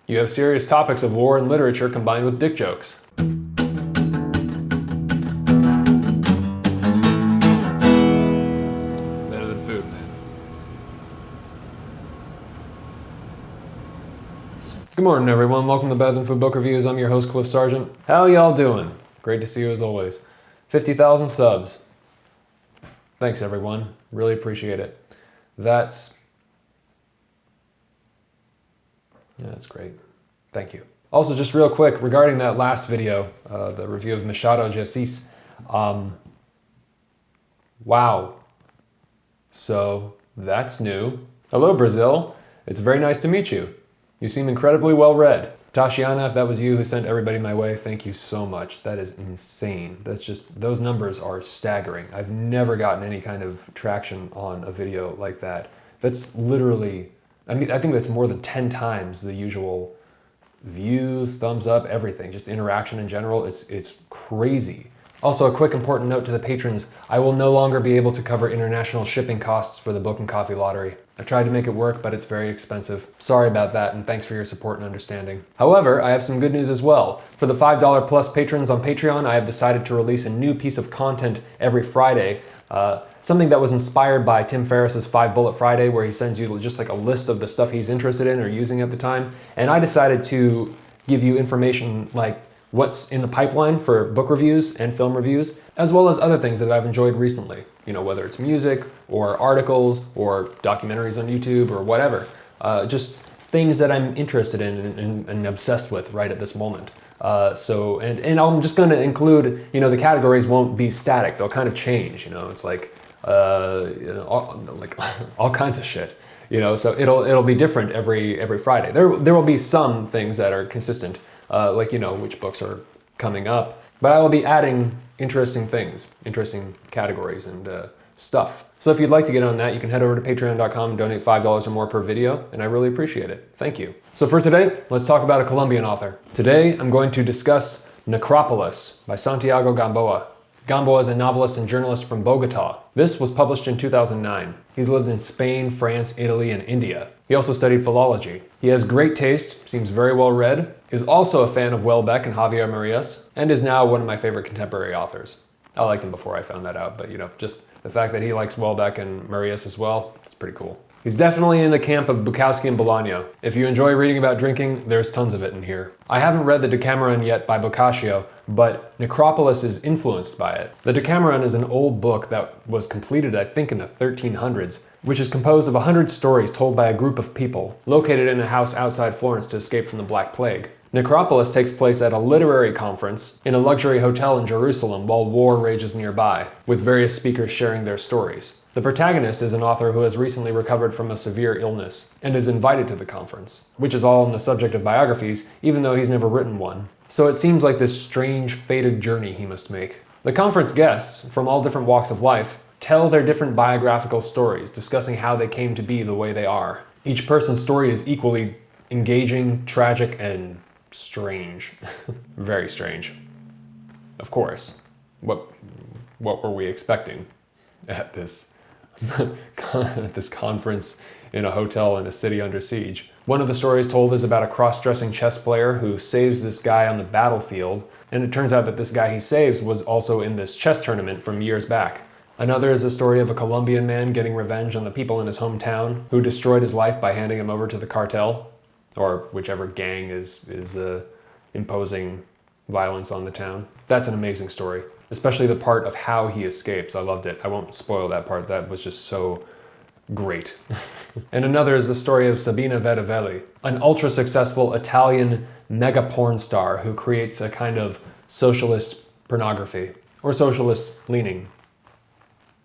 You have serious topics of war and literature combined with dick jokes. Better than food, man. Good morning, everyone. Welcome to Better Than Food Book Reviews. I'm your host, Cliff Sargent. How y'all doing? Great to see you as always. 50,000 subs. Thanks, everyone. Really appreciate it. That's great. Thank you. Also, just real quick, regarding that last video, the review of Machado de Assis. Wow. So, that's new. Hello, Brazil. It's very nice to meet you. You seem incredibly well read. Tashiana, if that was you who sent everybody my way, thank you so much. That is insane. Those numbers are staggering. I've never gotten any kind of traction on a video like that. That's literally, I think that's more than 10 times the usual views, thumbs up, everything. Just interaction in general. It's crazy. Also, a quick important note to the patrons. I will no longer be able to cover international shipping costs for the Book and Coffee Lottery. I tried to make it work, but it's very expensive. Sorry about that, and thanks for your support and understanding. However, I have some good news as well. For the $5 plus patrons on Patreon, I have decided to release a new piece of content every Friday. Something that was inspired by Tim Ferriss's 5 Bullet Friday, where he sends you just like a list of the stuff he's interested in or using at the time. And I decided to give you information like what's in the pipeline for book reviews and film reviews, as well as other things that I've enjoyed recently. You know, whether it's music or articles or documentaries on YouTube or whatever. Just things that I'm interested in and obsessed with right at this moment. And I'm just going to include, you know, the categories won't be static. They'll kind of change, you know, it's like, all kinds of shit, you know, so it'll be different every Friday. There will be some things that are consistent, like, you know, which books are coming up, but I will be adding interesting things, interesting categories and stuff. So if you'd like to get on that, you can head over to patreon.com and donate $5 or more per video, and I really appreciate it. Thank you. So for today, let's talk about a Colombian author. Today, I'm going to discuss Necropolis by Santiago Gamboa. Gamboa is a novelist and journalist from Bogota. This was published in 2009. He's lived in Spain, France, Italy, and India. He also studied philology. He has great taste, seems very well read, is also a fan of Welbeck and Javier Marias, and is now one of my favorite contemporary authors. I liked him before I found that out, but you know, just the fact that he likes Welbeck and Marias as well, it's pretty cool. He's definitely in the camp of Bukowski and Bolaño. If you enjoy reading about drinking, there's tons of it in here. I haven't read the Decameron yet by Boccaccio, but Necropolis is influenced by it. The Decameron is an old book that was completed, I think, in the 1300s, which is composed of 100 stories told by a group of people, located in a house outside Florence to escape from the Black Plague. Necropolis takes place at a literary conference in a luxury hotel in Jerusalem while war rages nearby, with various speakers sharing their stories. The protagonist is an author who has recently recovered from a severe illness and is invited to the conference, which is all on the subject of biographies, even though he's never written one. So it seems like this strange, fated journey he must make. The conference guests, from all different walks of life, tell their different biographical stories, discussing how they came to be the way they are. Each person's story is equally engaging, tragic, and strange. Very strange. Of course. What were we expecting at this conference in a hotel in a city under siege? One of the stories told is about a cross-dressing chess player who saves this guy on the battlefield, and it turns out that this guy he saves was also in this chess tournament from years back. Another is the story of a Colombian man getting revenge on the people in his hometown who destroyed his life by handing him over to the cartel, or whichever gang is imposing violence on the town. That's an amazing story, especially the part of how he escapes. I loved it. I won't spoil that part. That was just so great. And another is the story of Sabina Verdivelli, an ultra-successful Italian mega porn star who creates a kind of socialist pornography, or socialist leaning.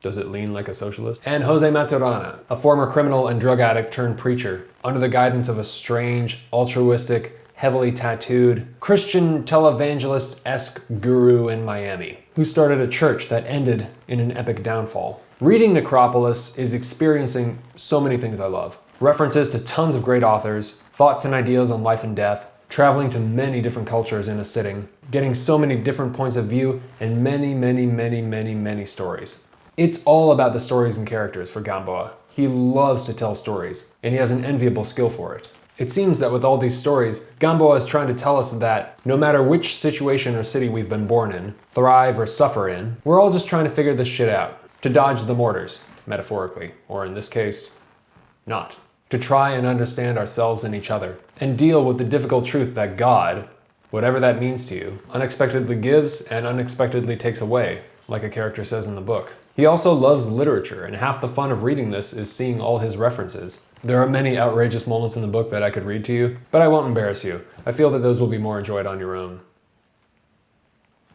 Does it lean like a socialist? And Jose Maturana, a former criminal and drug addict turned preacher, under the guidance of a strange, altruistic, heavily tattooed, Christian televangelist-esque guru in Miami, who started a church that ended in an epic downfall. Reading Necropolis is experiencing so many things I love. References to tons of great authors, thoughts and ideas on life and death, traveling to many different cultures in a sitting, getting so many different points of view, and many stories. It's all about the stories and characters for Gamboa. He loves to tell stories, and he has an enviable skill for it. It seems that with all these stories, Gamboa is trying to tell us that no matter which situation or city we've been born in, thrive or suffer in, we're all just trying to figure this shit out. To dodge the mortars, metaphorically, or in this case, not. To try and understand ourselves and each other, and deal with the difficult truth that God, whatever that means to you, unexpectedly gives and unexpectedly takes away, like a character says in the book. He also loves literature, and half the fun of reading this is seeing all his references. There are many outrageous moments in the book that I could read to you, but I won't embarrass you. I feel that those will be more enjoyed on your own.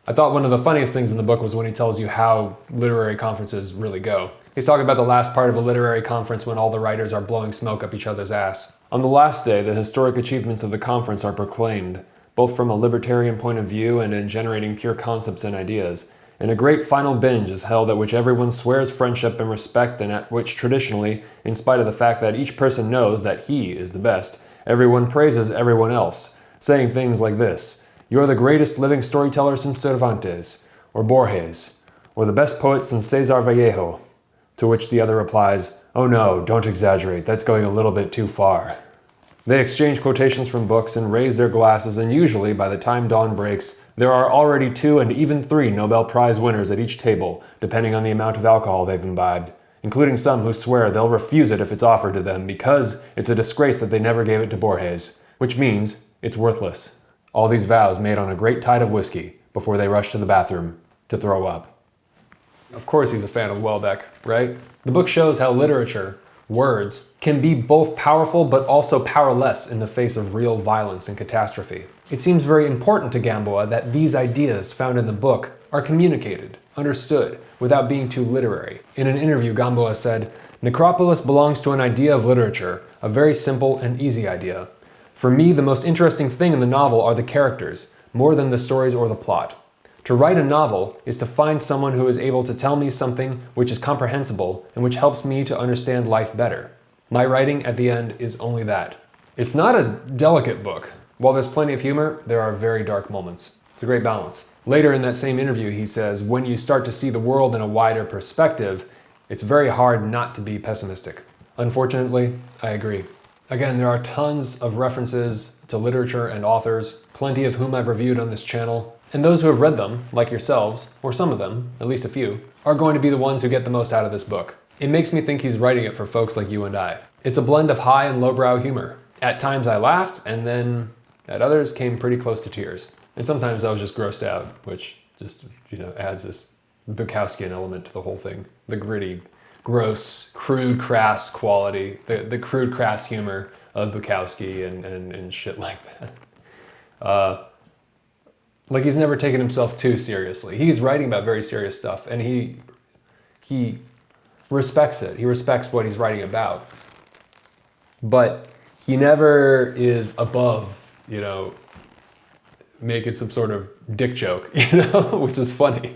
I thought one of the funniest things in the book was when he tells you how literary conferences really go. He's talking about the last part of a literary conference when all the writers are blowing smoke up each other's ass. On the last day, the historic achievements of the conference are proclaimed, both from a libertarian point of view and in generating pure concepts and ideas. And a great final binge is held at which everyone swears friendship and respect, and at which traditionally, in spite of the fact that each person knows that he is the best, everyone praises everyone else, saying things like this: "You're the greatest living storyteller since Cervantes, or Borges, or the best poet since Cesar Vallejo." To which the other replies, "Oh no, don't exaggerate, that's going a little bit too far." They exchange quotations from books and raise their glasses, and usually, by the time dawn breaks, there are already 2 and even 3 Nobel Prize winners at each table, depending on the amount of alcohol they've imbibed, including some who swear they'll refuse it if it's offered to them because it's a disgrace that they never gave it to Borges, which means it's worthless. All these vows made on a great tide of whiskey before they rush to the bathroom to throw up. Of course he's a fan of Welbeck, right? The book shows how literature, words, can be both powerful but also powerless in the face of real violence and catastrophe. It seems very important to Gamboa that these ideas found in the book are communicated, understood, without being too literary. In an interview, Gamboa said, "Necropolis belongs to an idea of literature, a very simple and easy idea. For me, the most interesting thing in the novel are the characters, more than the stories or the plot. To write a novel is to find someone who is able to tell me something which is comprehensible and which helps me to understand life better. My writing at the end is only that." It's not a delicate book. While there's plenty of humor, there are very dark moments. It's a great balance. Later in that same interview, he says, when you start to see the world in a wider perspective, it's very hard not to be pessimistic. Unfortunately, I agree. Again, there are tons of references to literature and authors, plenty of whom I've reviewed on this channel, and those who have read them, like yourselves, or some of them, at least a few, are going to be the ones who get the most out of this book. It makes me think he's writing it for folks like you and I. It's a blend of high and lowbrow humor. At times I laughed, and then at others came pretty close to tears. And sometimes I was just grossed out, which just, adds this Bukowskian element to the whole thing. The gritty, gross, crude, crass quality, the crude, crass humor of Bukowski and shit like that. Like he's never taken himself too seriously. He's writing about very serious stuff, and he respects it. He respects what he's writing about. But he never is above, making some sort of dick joke, which is funny.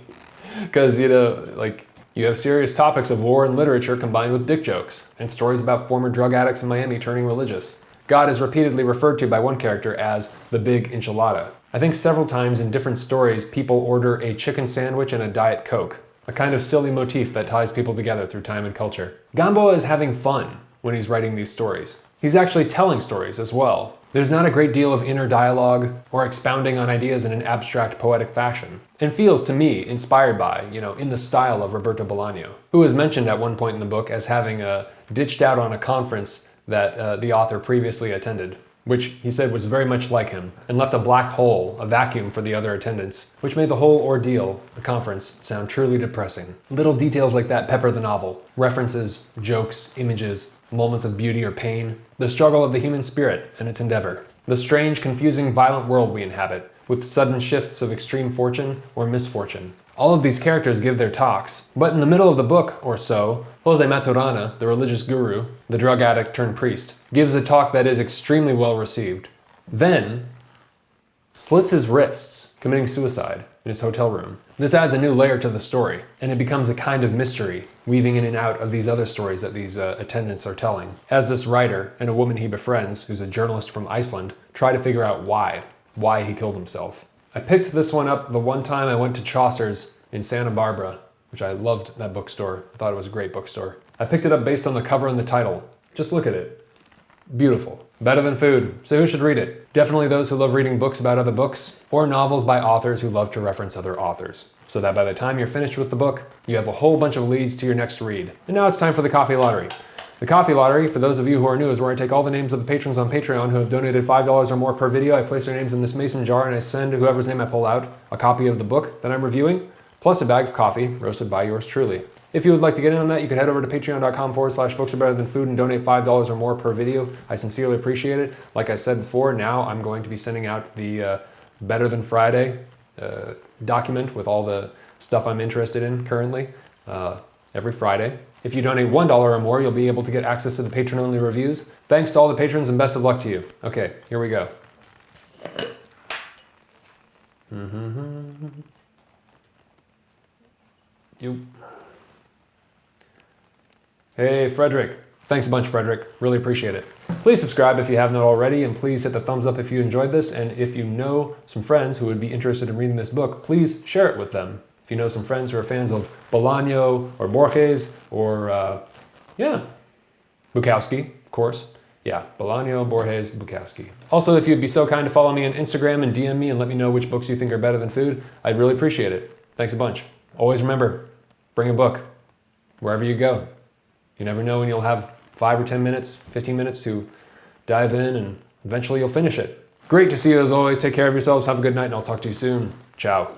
Because, you have serious topics of war and literature combined with dick jokes, and stories about former drug addicts in Miami turning religious. God is repeatedly referred to by one character as the big enchilada. I think several times in different stories, people order a chicken sandwich and a Diet Coke, a kind of silly motif that ties people together through time and culture. Gamboa is having fun when he's writing these stories. He's actually telling stories as well. There's not a great deal of inner dialogue or expounding on ideas in an abstract poetic fashion, and feels to me inspired by, in the style of Roberto Bolaño, who is mentioned at one point in the book as having ditched out on a conference that the author previously attended, which he said was very much like him, and left a black hole, a vacuum for the other attendants, which made the whole ordeal, the conference, sound truly depressing. Little details like that pepper the novel. References, jokes, images, moments of beauty or pain, the struggle of the human spirit and its endeavor, the strange, confusing, violent world we inhabit, with sudden shifts of extreme fortune or misfortune. All of these characters give their talks, but in the middle of the book or so, Jose Maturana, the religious guru, the drug addict turned priest, gives a talk that is extremely well received. Then, slits his wrists, committing suicide in his hotel room. This adds a new layer to the story, and it becomes a kind of mystery, weaving in and out of these other stories that these attendants are telling. As this writer and a woman he befriends, who's a journalist from Iceland, try to figure out why he killed himself. I picked this one up the one time I went to Chaucer's in Santa Barbara, which I loved that bookstore. I thought it was a great bookstore. I picked it up based on the cover and the title. Just look at it. Beautiful. Better than food. So who should read it? Definitely those who love reading books about other books, or novels by authors who love to reference other authors, so that by the time you're finished with the book, you have a whole bunch of leads to your next read. And now it's time for the coffee lottery. The coffee lottery, for those of you who are new, is where I take all the names of the patrons on Patreon who have donated $5 or more per video. I place their names in this mason jar and I send whoever's name I pull out a copy of the book that I'm reviewing, plus a bag of coffee roasted by yours truly. If you would like to get in on that, you can head over to patreon.com/booksarbetterthanfood and donate $5 or more per video. I sincerely appreciate it. Like I said before, now I'm going to be sending out the Better Than Friday document with all the stuff I'm interested in currently every Friday. If you donate $1 or more, you'll be able to get access to the patron-only reviews. Thanks to all the patrons and best of luck to you. Okay, here we go. You. Hey, Frederick. Thanks a bunch, Frederick. Really appreciate it. Please subscribe if you have not already, and please hit the thumbs up if you enjoyed this. And if you know some friends who would be interested in reading this book, please share it with them. If you know some friends who are fans of Bolaño or Borges or, Bukowski, of course. Yeah, Bolaño, Borges, Bukowski. Also, if you'd be so kind to follow me on Instagram and DM me and let me know which books you think are better than food, I'd really appreciate it. Thanks a bunch. Always remember, bring a book wherever you go. You never know when you'll have 5 or 10 minutes, 15 minutes to dive in, and eventually you'll finish it. Great to see you as always. Take care of yourselves. Have a good night, and I'll talk to you soon. Ciao.